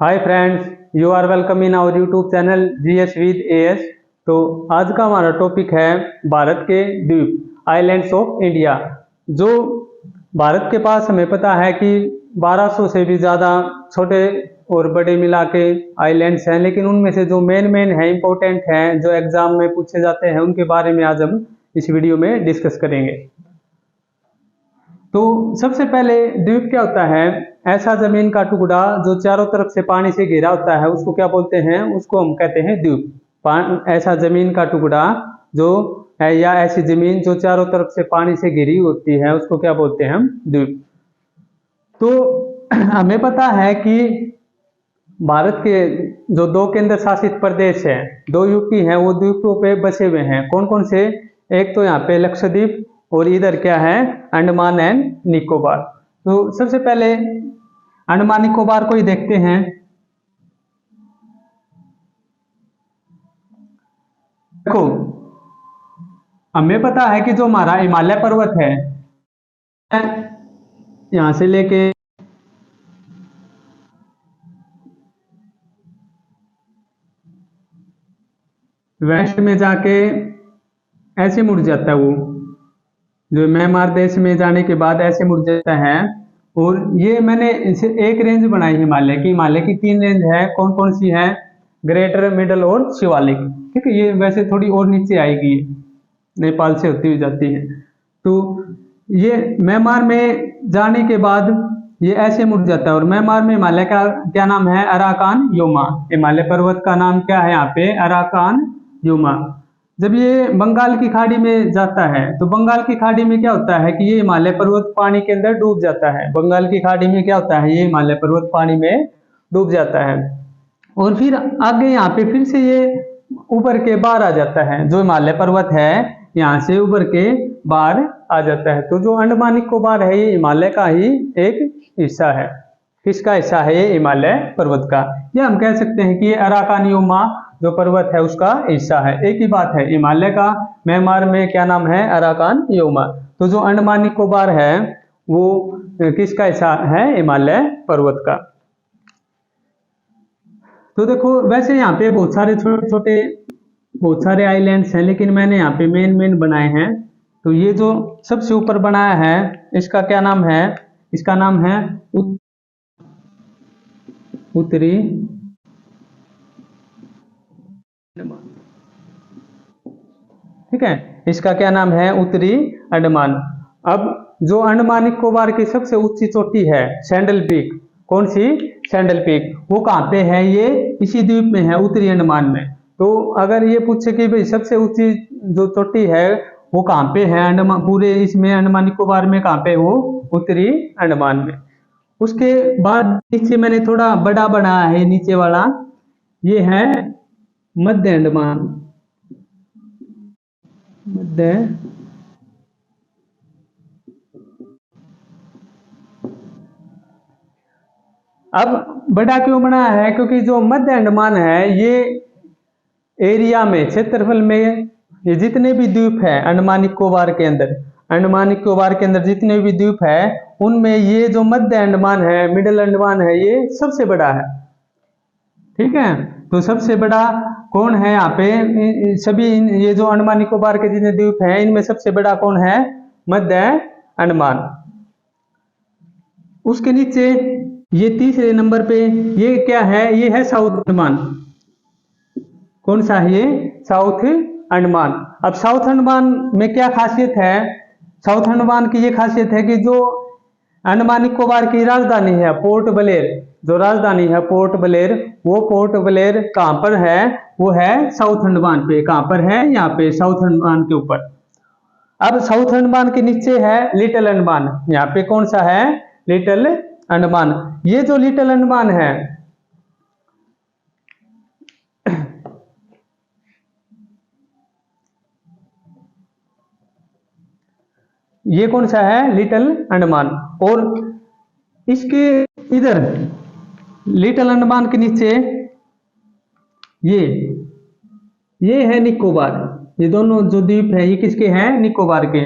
Hi friends, you are welcome in our YouTube channel GS with AS. तो आज का हमारा टॉपिक है भारत के द्वीप आइलैंड्स ऑफ इंडिया। जो भारत के पास हमें पता है कि 1200 से भी ज़्यादा छोटे और बड़े मिला के आइलैंड्स हैं, लेकिन उनमें से जो मेन है, इम्पोर्टेंट हैं, जो एग्जाम में पूछे जाते हैं, उनके बारे में आज हम इस वीडियो में डिस्कस करेंगे। तो सबसे पहले द्वीप क्या होता है? ऐसा जमीन का टुकड़ा जो चारों तरफ से पानी से घिरा होता है, उसको क्या बोलते हैं? उसको हम कहते हैं द्वीप। ऐसा जमीन का टुकड़ा जो है या ऐसी जमीन जो चारों तरफ से पानी से घिरी होती है, उसको क्या बोलते हैं? हम द्वीप। तो हमें पता है कि भारत के जो दो केंद्र शासित प्रदेश हैं, दो यूटी हैं, वो द्वीपों पे बसे हुए हैं। कौन कौन से? एक तो यहाँ पे लक्षद्वीप और इधर क्या है? अंडमान एंड निकोबार। तो सबसे पहले अंडमान निकोबार को ही देखते हैं। देखो, हमें पता है कि जो हमारा हिमालय पर्वत है, यहां से लेके वेस्ट में जाके ऐसे मुड़ जाता है, वो जो म्यांमार देश में जाने के बाद ऐसे मुड़ जाता है। और ये मैंने इसे एक रेंज बनाई हिमालय की। हिमालय की 3 रेंज है। कौन कौन सी है? ग्रेटर, मिडल और शिवालिक। ठीक है, ये वैसे थोड़ी और नीचे आएगी, नेपाल से होती हुई जाती है। तो ये म्यांमार में जाने के बाद ये ऐसे मुड़ जाता है। और म्यांमार में हिमालय का क्या नाम है? Arakan Yoma. हिमालय पर्वत का नाम क्या है यहाँ पे? Arakan Yoma. जब ये बंगाल की खाड़ी में जाता है, तो बंगाल की खाड़ी में क्या होता है कि ये हिमालय पर्वत पानी के अंदर डूब जाता है। बंगाल की खाड़ी में क्या होता है? ये हिमालय पर्वत पानी में डूब जाता है। और फिर आगे यहाँ पे फिर से ये उभर के बाहर आ जाता है। जो हिमालय पर्वत है, यहाँ से उभर के बाहर आ जाता है। तो जो अंडमान निकोबार है, ये हिमालय का ही एक हिस्सा है। किसका हिस्सा है? ये हिमालय पर्वत का। या हम कह सकते हैं कि ये अराकान योमा जो पर्वत है उसका हिस्सा है। एक ही बात है, हिमालय का म्यांमार में क्या नाम है? Arakan Yoma. तो जो अंडमान निकोबार है वो किसका हिस्सा है? हिमालय पर्वत का। तो देखो, वैसे यहाँ पे बहुत सारे छोटे छोटे बहुत सारे आइलैंड्स हैं, लेकिन मैंने यहाँ पे मेन बनाए हैं। तो ये जो सबसे ऊपर बनाया है, इसका क्या नाम है? इसका नाम है उत्तरी अंडमान। ठीक है, इसका क्या नाम है? उत्तरी अंडमान। अब जो अंडमान निकोबार की सबसे ऊंची चोटी है, सैंडल पीक। कौन सी? Sandal peak. वो कहाँ पे है? ये इसी द्वीप में है, उत्तरी अंडमान में। तो अगर ये पूछे कि भाई सबसे ऊंची जो चोटी है वो कहाँ पे है अंडमान, पूरे इसमें अंडमान निकोबार में कहाँ पे? वो उत्तरी अंडमान में। उसके बाद नीचे मैंने थोड़ा बड़ा बनाया है, नीचे वाला ये है मध्य अंडमान। मध्य अब बड़ा क्यों बनाया है? क्योंकि जो मध्य अंडमान है, ये एरिया में, क्षेत्रफल में, ये जितने भी द्वीप है अंडमान निकोबार के अंदर, अंडमान निकोबार के अंदर जितने भी द्वीप है, उनमें ये जो मध्य अंडमान है, मिडिल अंडमान है, ये सबसे बड़ा है। ठीक है, तो सबसे बड़ा कौन है यहाँ पे? सभी ये जो अंडमान निकोबार के जितने द्वीप हैं, इनमें सबसे बड़ा कौन है? मध्य अंडमान। उसके नीचे ये तीसरे नंबर पे ये क्या है? ये है साउथ अंडमान। कौन सा है ये? साउथ अंडमान। अब साउथ अंडमान में क्या खासियत है? साउथ अंडमान की ये खासियत है कि जो अंडमान निकोबार की राजधानी है पोर्ट ब्लेयर, जो राजधानी है पोर्ट ब्लेयर, वो पोर्ट ब्लेयर कहाँ पर है? वो है साउथ अंडमान पे। कहाँ पर है? यहाँ पे साउथ अंडमान के ऊपर। अब साउथ अंडमान के नीचे है लिटिल अंडमान। यहाँ पे कौन सा है? लिटिल अंडमान। ये जो लिटिल अंडमान है, ये कौन सा है? लिटिल अंडमान। और इसके इधर लिटिल अंडमान के नीचे ये है निकोबार। ये दोनों जो द्वीप है, ये किसके हैं? निकोबार के।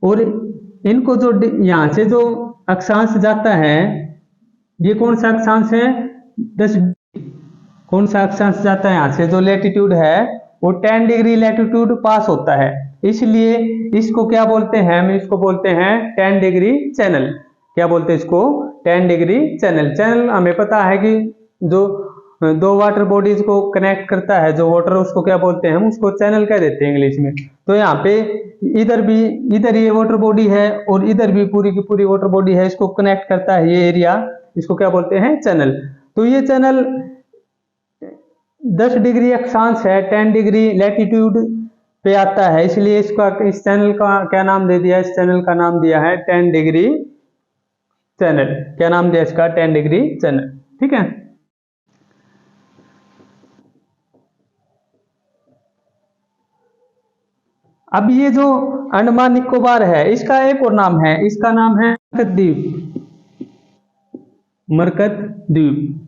और इनको जो यहाँ से जो अक्षांश जाता है, ये कौन सा अक्षांश है? 10 कौन सा अक्षांश जाता है यहाँ से, जो लेटीट्यूड है वो 10 डिग्री लेटीट्यूड पास होता है, इसलिए इसको क्या बोलते हैं, हम इसको बोलते हैं 10 डिग्री चैनल। क्या बोलते हैं इसको, 10 डिग्री चैनल। चैनल हमें पता है कि जो दो वाटर बॉडीज को कनेक्ट करता है जो वाटर, उसको क्या बोलते हैं, हम उसको चैनल कह देते हैं इंग्लिश में। तो यहाँ पे इधर ये वाटर बॉडी है और इधर भी पूरी की पूरी वाटर बॉडी है, इसको कनेक्ट करता है ये एरिया, इसको क्या बोलते हैं, चैनल। तो ये चैनल 10 डिग्री अक्षांश है, 10 डिग्री लैटिट्यूड पे आता है, इसलिए इस चैनल का क्या नाम दे दिया, इस चैनल का नाम दिया है 10 डिग्री चैनल। क्या नाम दिया इसका, 10 डिग्री चैनल। ठीक है। अब ये जो अंडमान निकोबार है, इसका एक और नाम है, इसका नाम है मरकत द्वीप। मरकत द्वीप,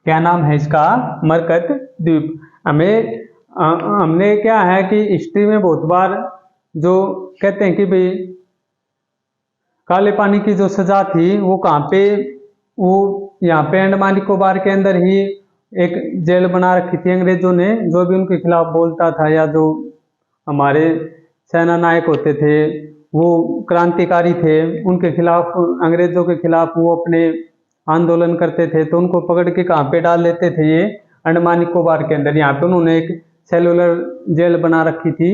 क्या नाम है इसका, मरकत द्वीप। हमने क्या है कि हिस्ट्री में बहुत बार जो कहते हैं कि भाई काले पानी की जो सजा थी वो कहाँ पे, वो यहाँ पे अंडमान निकोबार के अंदर ही एक जेल बना रखी थी अंग्रेजों ने। जो भी उनके खिलाफ बोलता था या जो हमारे सेना नायक होते थे, वो क्रांतिकारी थे, उनके खिलाफ, अंग्रेजों के खिलाफ वो अपने आंदोलन करते थे, तो उनको पकड़ के कहाँ पे डाल देते थे, ये अंडमान निकोबार के अंदर। यहाँ पे उन्होंने एक सेलुलर जेल बना रखी थी।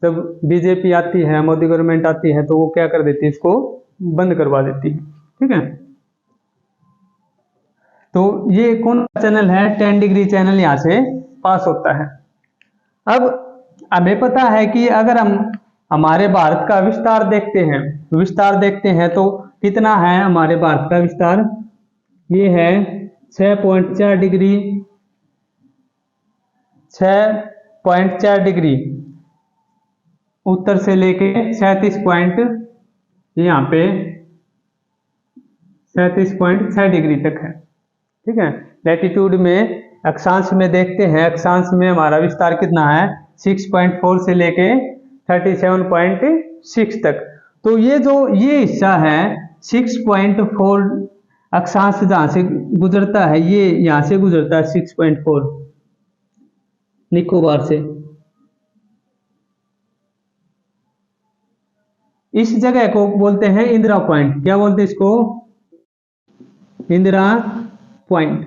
जब बीजेपी आती है, मोदी गवर्नमेंट आती है, तो वो क्या कर देती है, इसको बंद करवा देती है। ठीक है। तो ये कौन सा चैनल है, 10 डिग्री चैनल यहाँ से पास होता है। अब हमें पता है कि अगर हम हमारे भारत का विस्तार देखते हैं तो कितना है हमारे भारत का विस्तार, ये है 6.4 डिग्री, 6.4 डिग्री उत्तर से लेके 37 पॉइंट, यहाँ पे 37.6 डिग्री तक है। ठीक है। लैटिट्यूड में, अक्षांश में देखते हैं, अक्षांश में हमारा विस्तार कितना है, 6.4 से लेके 37.6 तक। तो ये हिस्सा है 6.4 अक्षांश जहां से गुजरता है, ये यहां से गुजरता है 6.4 निकोबार से। इस जगह को बोलते हैं इंदिरा पॉइंट। क्या बोलते हैं इसको, इंदिरा पॉइंट।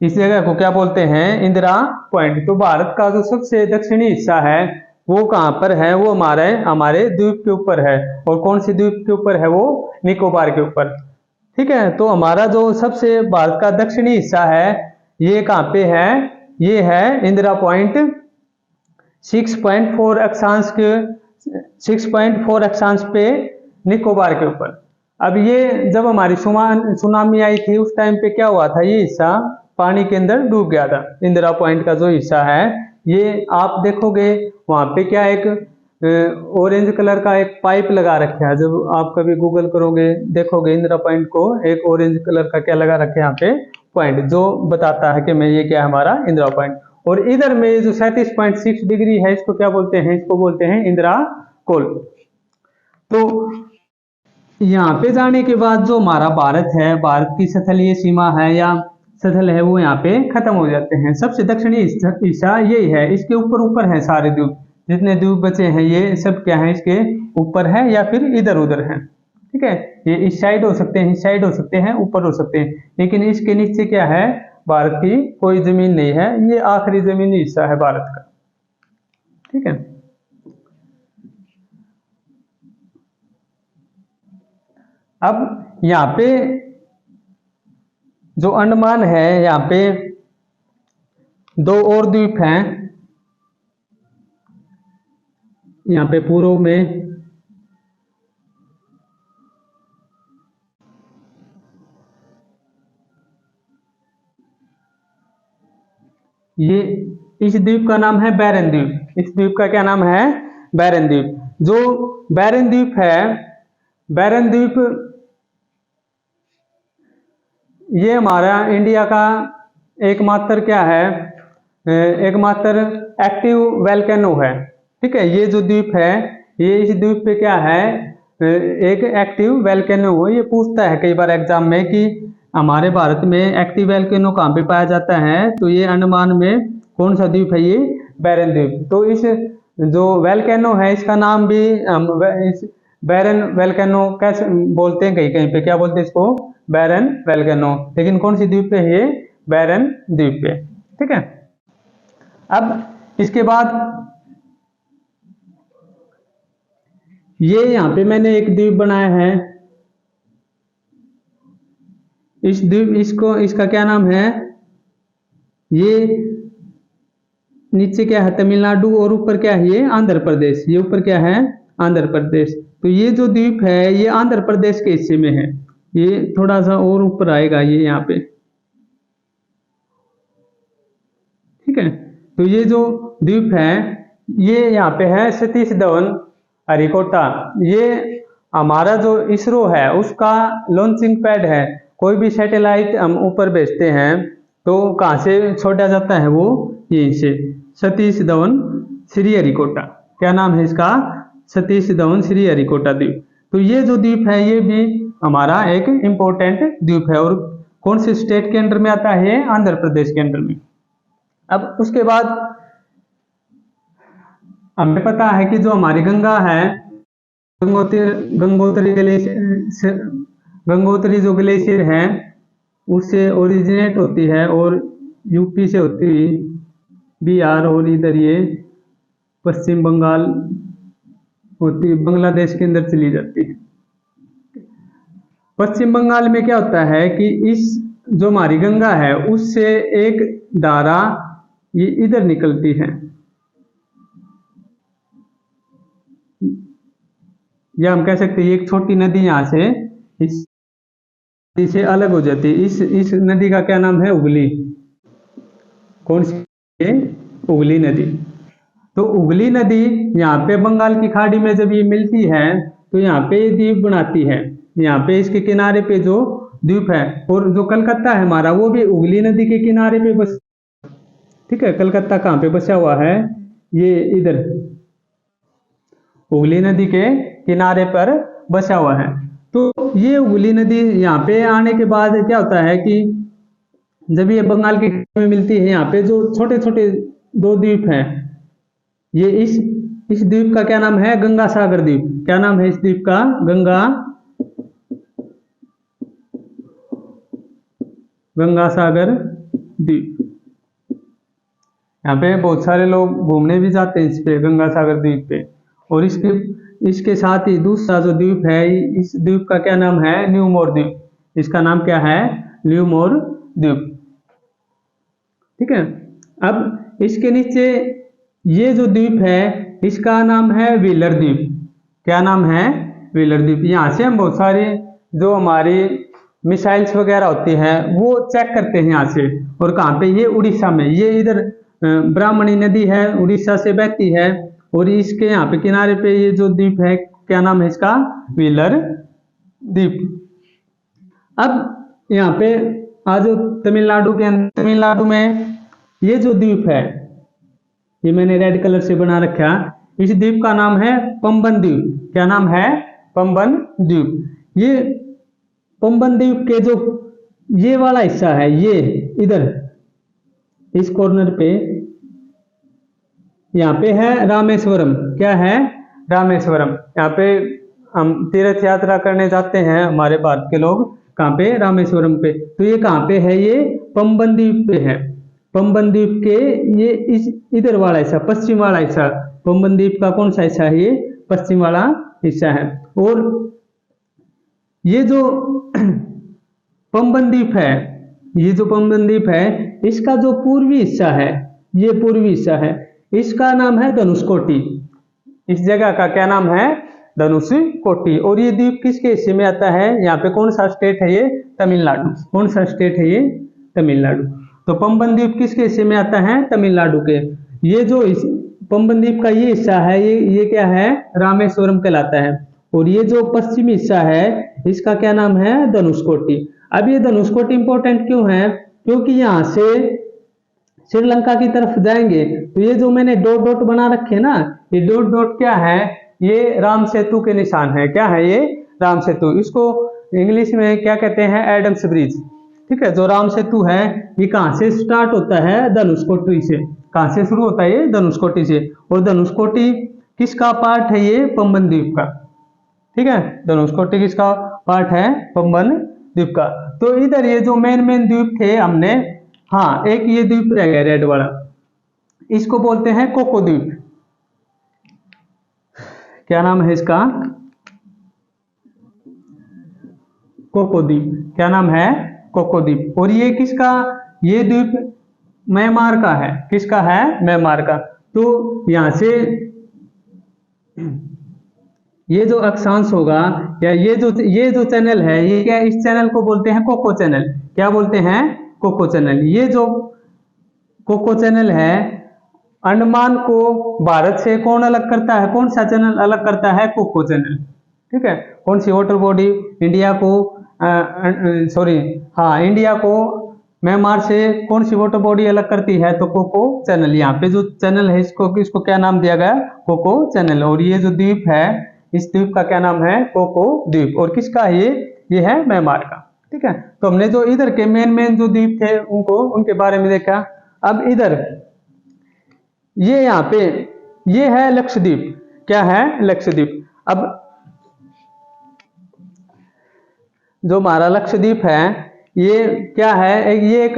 इस जगह को क्या बोलते हैं, इंदिरा पॉइंट। तो भारत का जो सबसे दक्षिणी हिस्सा है वो कहां पर है, वो हमारे द्वीप के ऊपर है। और कौन सी द्वीप के ऊपर है, वो निकोबार के ऊपर। ठीक है। तो हमारा जो सबसे भारत का दक्षिणी हिस्सा है, ये कहां पे है, ये है इंदिरा पॉइंट, 6.4 अक्षांश के 6.4 अक्षांश पे निकोबार के ऊपर। अब ये जब हमारी सुनामी आई थी, उस टाइम पे क्या हुआ था, ये हिस्सा पानी के अंदर डूब गया था। इंदिरा पॉइंट का जो हिस्सा है, ये आप देखोगे वहां पे क्या एक ऑरेंज कलर का एक पाइप लगा रखा है। जब आप कभी गूगल करोगे, देखोगे इंदिरा पॉइंट को, एक ऑरेंज कलर का क्या लगा रखा है यहाँ पे, पॉइंट, जो बताता है कि मैं ये क्या है हमारा इंदिरा पॉइंट। और इधर में जो 37.6 डिग्री है, इसको क्या बोलते हैं, इसको बोलते हैं इंदिरा कोल। तो यहाँ पे जाने के बाद जो हमारा भारत है, भारत की सतलीय सीमा है या सतल है, वो यहाँ पे खत्म हो जाते हैं। सबसे दक्षिणी हिस्सा यही है, इसके ऊपर है सारे द्वीप, जितने द्वीप बचे हैं ये सब क्या है, इसके ऊपर है या फिर इधर उधर है। ठीक है। ये इस साइड हो सकते हैं, इस साइड हो सकते हैं, ऊपर हो सकते हैं, लेकिन इसके नीचे क्या है, भारत की कोई जमीन नहीं है। ये आखिरी जमीनी हिस्सा है भारत का। ठीक है। अब यहाँ पे जो अंडमान है, यहाँ पे दो और द्वीप हैं, यहाँ पे पूर्व में, ये इस द्वीप का नाम है बैरन द्वीप। इस द्वीप का क्या नाम है, बैरन द्वीप। जो बैरन द्वीप है, बैरन द्वीप ये हमारा इंडिया का एकमात्र क्या है, एकमात्र एक्टिव वोल्केनो है। ठीक है। ये जो द्वीप है, ये इस द्वीप पे क्या है, एक एक्टिव वैल्केनो हो। ये पूछता है कई बार एग्जाम में कि हमारे भारत में एक्टिव वैल्केनो कहाँ पे पाया जाता है, तो ये अंडमान में कौन सा द्वीप है, ये बैरन द्वीप। तो इस जो वैल्केनो है इसका नाम भी इस बैरन वैल्केनो कैसे बोलते हैं, कहीं कहीं पे क्या बोलते हैं इसको, बैरन वैल्केनो। लेकिन कौन सी द्वीप पे है ये, बैरन द्वीप पे। ठीक है। अब इसके बाद ये यहाँ पे मैंने एक द्वीप बनाया है। इस द्वीप इसका क्या नाम है, ये नीचे क्या है तमिलनाडु और ऊपर क्या है ये आंध्र प्रदेश। ये ऊपर क्या है, आंध्र प्रदेश। तो ये जो द्वीप है ये आंध्र प्रदेश के हिस्से में है। ये थोड़ा सा और ऊपर आएगा ये यहाँ पे। ठीक है। तो ये जो द्वीप है ये यहाँ पे है सतीश धवन हरिकोटा। ये हमारा जो इसरो है उसका लॉन्चिंग पैड है। कोई भी सैटेलाइट हम ऊपर भेजते हैं तो कहाँ से छोड़ा जाता है, वो यहीं से, सतीश धवन श्रीहरिकोटा। क्या नाम है इसका, सतीश धवन श्रीहरिकोटा द्वीप। तो ये जो द्वीप है ये भी हमारा एक इम्पोर्टेंट द्वीप है। और कौन से स्टेट के अंडर में आता है, आंध्र प्रदेश के अंडर में। अब उसके बाद हमें पता है कि जो हमारी गंगा है, गंगोत्री जो ग्लेशियर है उससे ओरिजिनेट होती है और यूपी से होती हुई बिहार और इधर ये पश्चिम बंगाल होती बांग्लादेश के अंदर चली जाती है। पश्चिम बंगाल में क्या होता है कि इस जो हमारी गंगा है उससे एक धारा ये इधर निकलती है, या हम कह सकते हैं एक छोटी नदी यहाँ से इस नदी से अलग हो जाती है। इस नदी का क्या नाम है, उगली। कौन सी, उगली नदी। तो उगली नदी यहाँ पे बंगाल की खाड़ी में जब ये मिलती है तो यहाँ पे ये द्वीप बनाती है। यहाँ पे इसके किनारे पे जो द्वीप है, और जो कलकत्ता है हमारा वो भी उगली नदी के किनारे पे बस। ठीक है। कलकत्ता कहाँ पे बसा हुआ है, ये इधर उगली नदी के किनारे पर बसा हुआ है। तो ये उगली नदी यहाँ पे आने के बाद क्या होता है कि जब ये बंगाल के में मिलती है, यहाँ पे जो छोटे छोटे दो द्वीप हैं, ये इस द्वीप का क्या नाम है, गंगा सागर द्वीप। क्या नाम है इस द्वीप का, गंगा सागर द्वीप। यहाँ पे बहुत सारे लोग घूमने भी जाते हैं इस पे, गंगा सागर द्वीप पे। और इसके साथ ही दूसरा जो द्वीप है, इस द्वीप का क्या नाम है, न्यूमोर द्वीप। इसका नाम क्या है, न्यूमोर द्वीप। ठीक है। अब इसके नीचे ये जो द्वीप है इसका नाम है व्हीलर द्वीप। क्या नाम है, व्हीलर द्वीप। यहाँ से हम बहुत सारी जो हमारी मिसाइल्स वगैरह होती हैं वो चेक करते हैं यहाँ से। और कहाँ पे, ये उड़ीसा में। ये इधर ब्राह्मणी नदी है, उड़ीसा से बहती है। और इसके यहाँ पे किनारे पे ये जो द्वीप है क्या नाम है इसका, व्हीलर द्वीप। अब यहाँ पे आज तमिलनाडु के अंदर, तमिलनाडु में ये जो द्वीप है ये मैंने रेड कलर से बना रखा। इस द्वीप का नाम है पंबन द्वीप। क्या नाम है, पंबन द्वीप। ये पंबन द्वीप के जो ये वाला हिस्सा है, ये इधर इस कॉर्नर पे यहाँ पे है रामेश्वरम। क्या है, रामेश्वरम। यहाँ पे हम तीर्थ यात्रा करने जाते हैं हमारे भारत के लोग, कहाँ पे, रामेश्वरम पे। तो ये कहाँ पे है, ये पंबन द्वीप पे है। पंबन द्वीप के ये इस इधर वाला हिस्सा, पश्चिम वाला हिस्सा, पंबन द्वीप का कौन सा हिस्सा है, ये पश्चिम वाला हिस्सा है। और ये जो पंबन द्वीप है, ये जो पंबन द्वीप है इसका जो पूर्वी हिस्सा है, ये पूर्वी हिस्सा है, इसका नाम है धनुषकोटी। इस जगह का क्या नाम है, धनुषकोटी। और ये द्वीप किसके हिस्से में आता है, यहाँ पे कौन सा स्टेट है, ये तमिलनाडु। कौन सा स्टेट है, ये तमिलनाडु। तो पंबन द्वीप किसके हिस्से में आता है, तमिलनाडु के। ये जो पंबन द्वीप का ये हिस्सा है, ये क्या है, रामेश्वरम कहलाता है। और ये जो पश्चिमी हिस्सा है इसका क्या नाम है, धनुषकोटी। अब ये धनुषकोटी इंपॉर्टेंट क्यों है, क्योंकि यहाँ से श्रीलंका की तरफ जाएंगे तो ये जो मैंने डॉट डॉट बना रखे ना, ये डॉट डॉट क्या है, ये राम सेतु के निशान है। क्या है ये? राम सेतु। इसको इंग्लिश में क्या कहते हैं? Adams Bridge. ठीक है, जो राम सेतु है ये कहाँ से स्टार्ट होता है? धनुषकोटी से। कहाँ से शुरू होता है ये? धनुषकोटी से। और धनुषकोटी किसका पार्ट है? ये पंबन द्वीप का। ठीक है, धनुषकोटी किसका पार्ट है? पंबन द्वीप का। तो इधर ये जो मेन मेन द्वीप थे हमने, हाँ एक ये द्वीप रह गया रेड वाला, इसको बोलते हैं कोको द्वीप। क्या नाम है इसका? कोको द्वीप। क्या नाम है? कोको द्वीप। और ये किसका? ये द्वीप म्यांमार का है। किसका है? म्यांमार का। तो यहां से ये जो अक्षांश होगा या ये जो चैनल है, ये क्या? इस चैनल को बोलते हैं कोको चैनल। क्या बोलते हैं? Coco channel. ये जो कोको चैनल है, अंडमान को भारत से कौन अलग करता है? कौन सा चैनल अलग करता है? Coco channel. ठीक है, कौन सी वाटर बॉडी इंडिया को इंडिया को म्यांमार से कौन सी वाटर बॉडी अलग करती है? तो कोको चैनल। यहाँ पे जो चैनल है इसको क्या नाम दिया गया? Coco channel. और ये जो द्वीप है, इस द्वीप का क्या नाम है? कोको द्वीप। और किसका है ये है म्यांमार का। ठीक है, तो हमने जो इधर के मेन जो द्वीप थे उनके बारे में देखा। अब इधर ये यहाँ पे ये है लक्षद्वीप। क्या है? लक्षद्वीप। अब जो हमारा लक्षद्वीप है ये क्या है? ये एक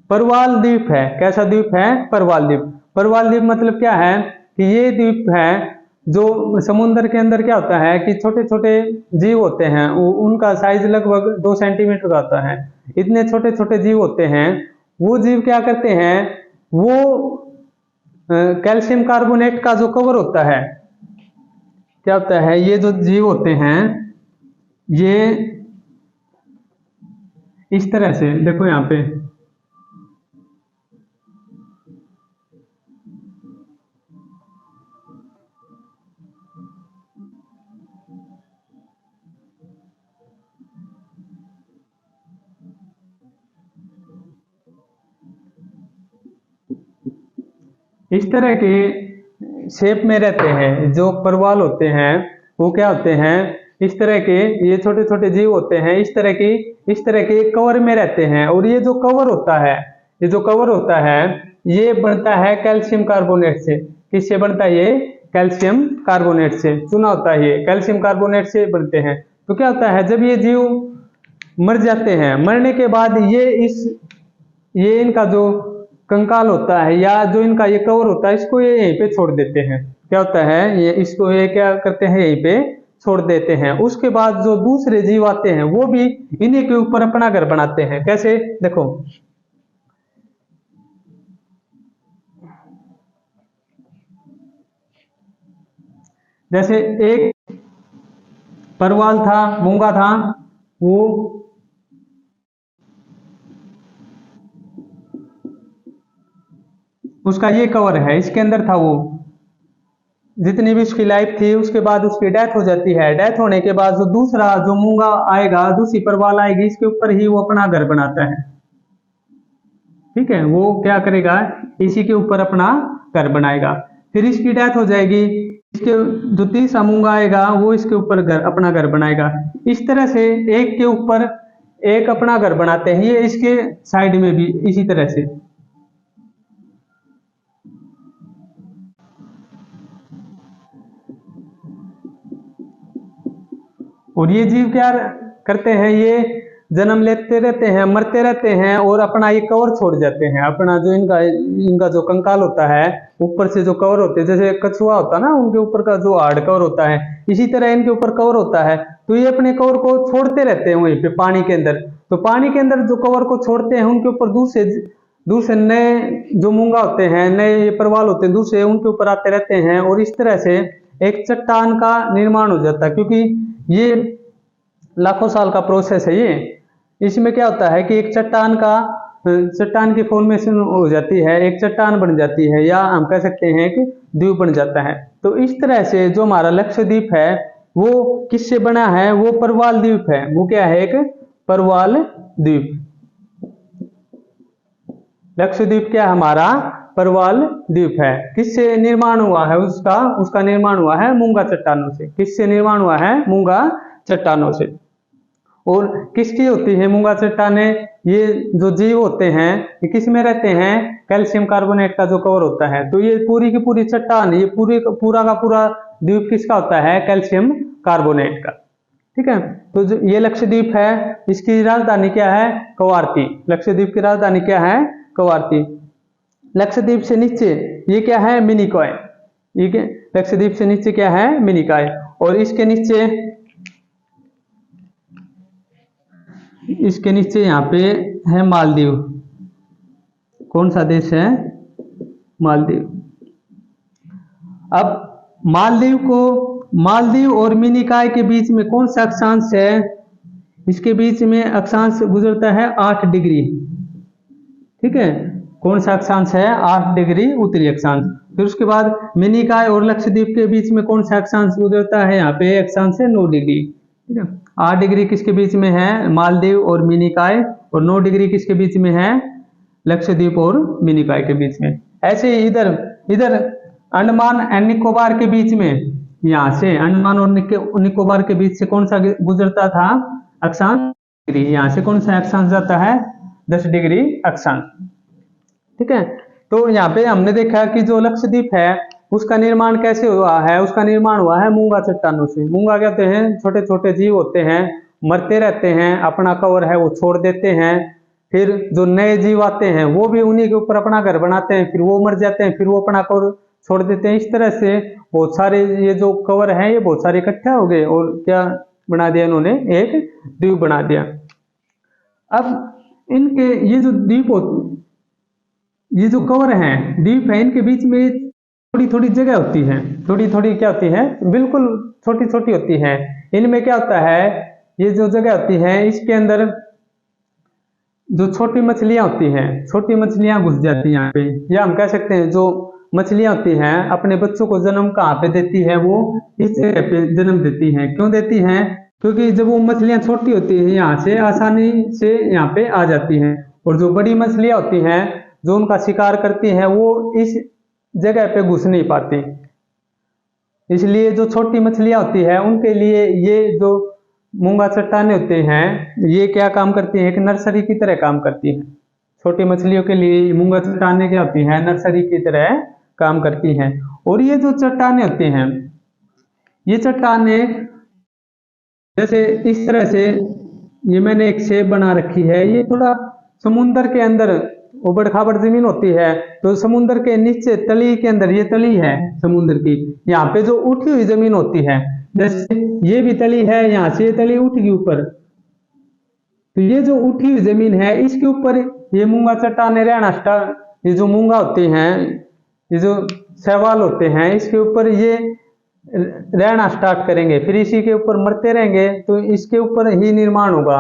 परवाल द्वीप है। कैसा द्वीप है? परवाल द्वीप। परवाल द्वीप मतलब क्या है कि ये द्वीप है जो समुद्र के अंदर क्या होता है कि छोटे छोटे जीव होते हैं, उनका साइज लगभग 2 सेंटीमीटर का होता है। इतने छोटे छोटे जीव होते हैं। वो जीव क्या करते हैं? वो कैल्शियम कार्बोनेट का जो कवर होता है, क्या होता है? ये जो जीव होते हैं ये इस तरह से, देखो यहाँ पे इस तरह के शेप में रहते हैं। जो परवाल होते हैं वो क्या होते हैं? इस तरह के, ये छोटे छोटे जीव होते हैं, इस तरह के कवर में रहते हैं। और ये जो कवर होता है, ये बनता है कैल्शियम कार्बोनेट से। किससे बनता है ये? कैल्शियम कार्बोनेट से। चुना होता है ये कैल्शियम कार्बोनेट से बनते हैं। तो क्या होता है? जब ये जीव मर जाते हैं, मरने के बाद ये इनका जो कंकाल होता है या जो इनका ये कवर होता है, इसको ये यहीं पे छोड़ देते हैं। क्या होता है? इसको ये क्या करते हैं? यहीं पे छोड़ देते हैं। उसके बाद जो दूसरे जीव आते हैं वो भी इन्हीं के ऊपर अपना घर बनाते हैं। कैसे? देखो, जैसे एक परवाल था, मूंगा था, वो उसका ये कवर है, इसके अंदर था। वो जितनी भी उसकी लाइफ थी, उसके बाद उसकी डेथ हो जाती है। डेथ होने के बाद जो दूसरा जो मूंगा आएगा, दूसरी परवाल आएगी, इसके ऊपर ही वो अपना घर बनाता है। ठीक है, वो क्या करेगा? इसी के ऊपर अपना घर बनाएगा। फिर इसकी डेथ हो जाएगी, इसके जो तीसरा मूंगा आएगा वो इसके ऊपर अपना घर बनाएगा। इस तरह से एक के ऊपर एक अपना घर बनाते हैं। ये इसके साइड में भी इसी तरह से। और ये जीव क्या करते हैं? ये जन्म लेते रहते हैं, मरते रहते हैं और अपना ये कवर छोड़ जाते हैं। अपना जो इनका जो कंकाल होता है, ऊपर से जो कवर होते हैं, जैसे कछुआ होता है ना, उनके ऊपर का जो हार्ड कवर होता है, इसी तरह इनके ऊपर कवर होता है। तो ये अपने कवर को छोड़ते रहते हैं वहीं पे पानी के अंदर। तो पानी के अंदर जो कवर को छोड़ते हैं, उनके ऊपर दूसरे नए जो मूंगा होते हैं, नए परवाल होते हैं, दूसरे उनके ऊपर आते रहते हैं। और इस तरह से एक चट्टान का निर्माण हो जाता है। क्योंकि ये लाखों साल का प्रोसेस है ये। इसमें क्या होता है कि एक चट्टान की फॉर्मेशन हो जाती है, एक चट्टान बन जाती है, या हम कह सकते हैं कि द्वीप बन जाता है। तो इस तरह से जो हमारा लक्षद्वीप है वो किससे बना है? वो परवाल द्वीप है। वो क्या है? एक परवाल द्वीप। लक्षद्वीप क्या है? हमारा परवाल द्वीप है। किससे निर्माण हुआ है उसका निर्माण हुआ है मूंगा चट्टानों से। किससे निर्माण हुआ है? मूंगा चट्टानों से। और किसकी होती है मूंगा चट्टानें? ये जो जीव होते हैं ये किस में रहते हैं? कैल्शियम कार्बोनेट का जो कवर होता है। तो ये पूरी की पूरी चट्टान, ये पूरा का पूरा द्वीप किसका होता है? कैल्शियम कार्बोनेट का। ठीक है, तो जो ये लक्षद्वीप है इसकी राजधानी क्या है? कवारती। लक्षद्वीप की राजधानी क्या है? कवारती। लक्षद्वीप से नीचे ये क्या है? मिनिकॉय। ये लक्षद्वीप से नीचे क्या है? मिनिकॉय। और इसके नीचे यहाँ पे है मालदीव। कौन सा देश है? मालदीव। अब मालदीव और मिनिकॉय के बीच में कौन सा अक्षांश है? इसके बीच में अक्षांश गुजरता है 8 डिग्री। ठीक है, कौन सा अक्षांश है? 8 डिग्री उत्तरी अक्षांश। फिर उसके बाद मिनिकॉय और लक्षद्वीप के बीच में कौन सा अक्षांश गुजरता है? यहाँ पे अक्षांश है 9 डिग्री। ठीक है, 8 डिग्री किसके बीच में है? मालदीव और मिनिकॉय। और 9 डिग्री किसके बीच में है? लक्षद्वीप और मिनिकॉय के बीच में। ऐसे ही इधर अंडमान एंड निकोबार के बीच में, यहाँ से अंडमान और निकोबार के बीच से कौन सा गुजरता था अक्षांश? डिग्री। यहाँ से कौन सा अक्षांश जाता है? 10 डिग्री अक्षांश। ठीक है, तो यहाँ पे हमने देखा कि जो लक्षद्वीप है उसका निर्माण कैसे हुआ है? उसका निर्माण हुआ है मूंगा चट्टानों से। मूंगा कहते हैं छोटे छोटे जीव होते हैं, मरते रहते हैं, अपना कवर है वो छोड़ देते हैं, फिर जो नए जीव आते हैं वो भी उन्हीं के ऊपर अपना घर बनाते हैं, फिर वो मर जाते हैं, फिर वो अपना कवर छोड़ देते हैं। इस तरह से बहुत सारे ये जो कवर है ये बहुत सारे इकट्ठा हो गए और क्या बना दिया इन्होंने? एक द्वीप बना दिया। अब इनके ये जो द्वीप ये जो कवर है द्वीप है, इनके बीच में थोड़ी थोड़ी जगह होती है। थोड़ी थोड़ी क्या होती है? बिल्कुल छोटी छोटी होती है। इनमें क्या होता है? ये जो जगह होती है इसके अंदर जो छोटी मछलियां होती हैं, छोटी मछलियां घुस जाती हैं यहाँ पे। या हम कह सकते हैं जो मछलियां होती हैं अपने बच्चों को जन्म कहाँ पे देती है? वो इस जगह पे जन्म देती हैं। क्यों देती हैं? क्योंकि जब वो मछलियां छोटी होती हैं यहाँ से आसानी से यहाँ पे आ जाती हैं, और जो बड़ी मछलियां होती हैं जो उनका शिकार करती हैं वो इस जगह पे घुस नहीं पाती। इसलिए जो छोटी मछलियां होती है उनके लिए ये जो मूंगा चट्टानें होते हैं ये क्या काम करती हैं? एक नर्सरी की तरह काम करती हैं। छोटी मछलियों के लिए मूंगा चट्टानें क्या होती हैं? नर्सरी की तरह काम करती हैं। और ये जो चट्टानें होती हैं ये चट्टानें जैसे इस तरह से, ये मैंने एक शेप बना रखी है, ये थोड़ा समुन्द्र के अंदर उबड़ खाबड़ जमीन होती है, तो समुन्द्र के नीचे तली के अंदर, ये तली है समुद्र की, यहाँ पे जो उठी हुई जमीन होती है, जैसे ये भी तली है, यहाँ से ये तली उठ गई ऊपर, तो ये जो उठी हुई जमीन है इसके ऊपर ये मूंगा चट्टानें रहना स्टार्ट, ये जो मूंगा होते हैं, ये जो शैवाल होते हैं, इसके ऊपर ये रहना स्टार्ट करेंगे, फिर इसी के ऊपर मरते रहेंगे, तो इसके ऊपर ही निर्माण होगा।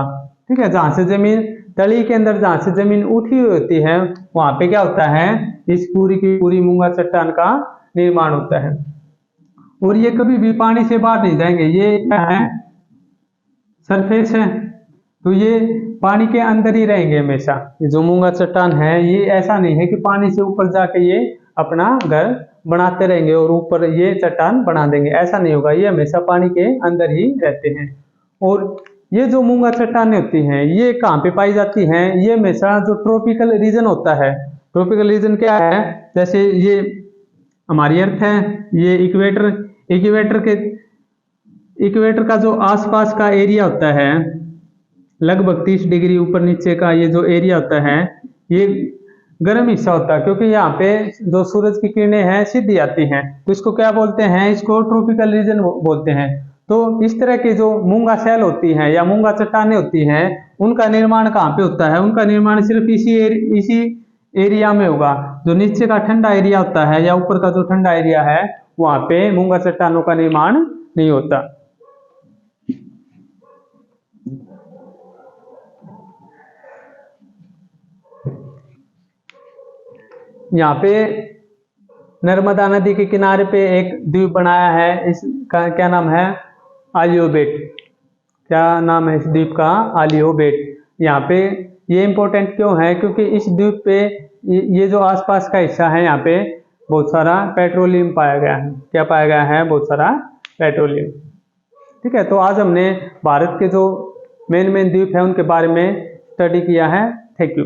ठीक है, जहां से जमीन तली के अंदर जहां से जमीन उठी हुई होती है वहां पे क्या होता है? इस पूरी की पूरी मूंगा चट्टान का निर्माण होता है। और ये कभी भी पानी से बाहर नहीं जाएंगे। ये क्या है? सरफेस है, तो ये पानी के अंदर ही रहेंगे हमेशा। ये जो मूंगा चट्टान है ये ऐसा नहीं है कि पानी से ऊपर जाके ये अपना घर बनाते रहेंगे और ऊपर ये चट्टान बना देंगे, ऐसा नहीं होगा। ये हमेशा पानी के अंदर ही रहते हैं। और ये जो मूंगा चट्टानें होती हैं ये कहाँ पे पाई जाती हैं? ये हमेशा जो ट्रॉपिकल रीजन होता है, ट्रॉपिकल रीजन क्या है? जैसे ये हमारी अर्थ है, ये इक्वेटर का जो आसपास का एरिया होता है लगभग 30 डिग्री ऊपर नीचे का ये जो एरिया होता है ये गर्म हिस्सा होता है, क्योंकि यहाँ पे जो सूरज की किरणें हैं सीधी आती हैं, तो इसको क्या बोलते हैं? इसको ट्रॉपिकल रीजन बोलते हैं। तो इस तरह की जो मूंगा शैल होती हैं या मूंगा चट्टानें होती हैं उनका निर्माण कहाँ पे होता है? उनका निर्माण सिर्फ इसी एरिया में होगा। जो नीचे का ठंडा एरिया होता है या ऊपर का जो ठंडा एरिया है वहां पे मूंगा चट्टानों का निर्माण नहीं होता। यहाँ पे नर्मदा नदी के किनारे पे एक द्वीप बनाया है, इसका क्या नाम है? आलियो बेट। क्या नाम है इस द्वीप का? आलियो बेट। यहाँ पे ये इंपॉर्टेंट क्यों है? क्योंकि इस द्वीप पे ये जो आसपास का हिस्सा है यहाँ पे बहुत सारा पेट्रोलियम पाया गया है। क्या पाया गया है? बहुत सारा पेट्रोलियम। ठीक है, तो आज हमने भारत के जो मेन द्वीप है उनके बारे में स्टडी किया है। Thank you.